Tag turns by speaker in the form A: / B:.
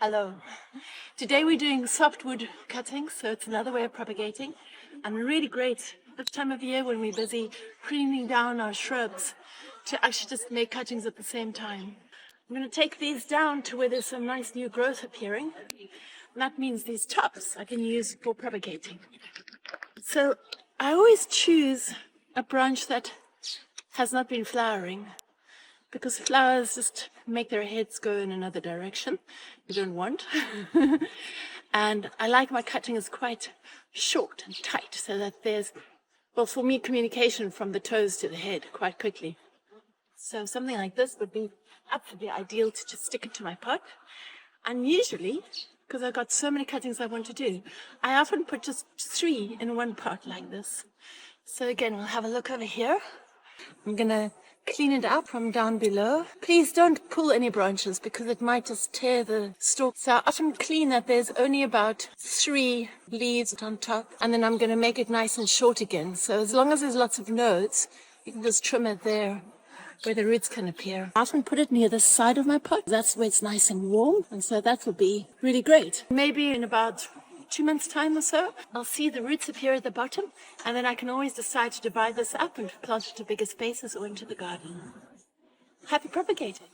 A: Hello. Today we're doing softwood cuttings, so it's another way of propagating, and really great this time of year when we're busy pruning down our shrubs to actually just make cuttings at the same time. I'm going to take these down to where there's some nice new growth appearing, and that means these tops I can use for propagating. So I always choose a branch that has not been flowering, because flowers just make their heads go in another direction you don't want. And I like my cuttings quite short and tight so that there's, well, for me, communication from the toes to the head quite quickly. So something like this would be absolutely ideal to just stick into my pot. And usually, because I've got so many cuttings I want to do, I often put just 3 in one pot like this. So again, we'll have a look over here. I'm going to clean it up from down below. Please don't pull any branches because it might just tear the stalk. So I often clean that there's only about 3 leaves on top, and then I'm going to make it nice and short again. So as long as there's lots of nodes, you can just trim it there where the roots can appear. I often put it near the side of my pot. That's where it's nice and warm, and so that will be really great. Maybe in about 2 months' time or so, I'll see the roots appear at the bottom, and then I can always decide to divide this up and plant it to bigger spaces or into the garden. Happy propagating!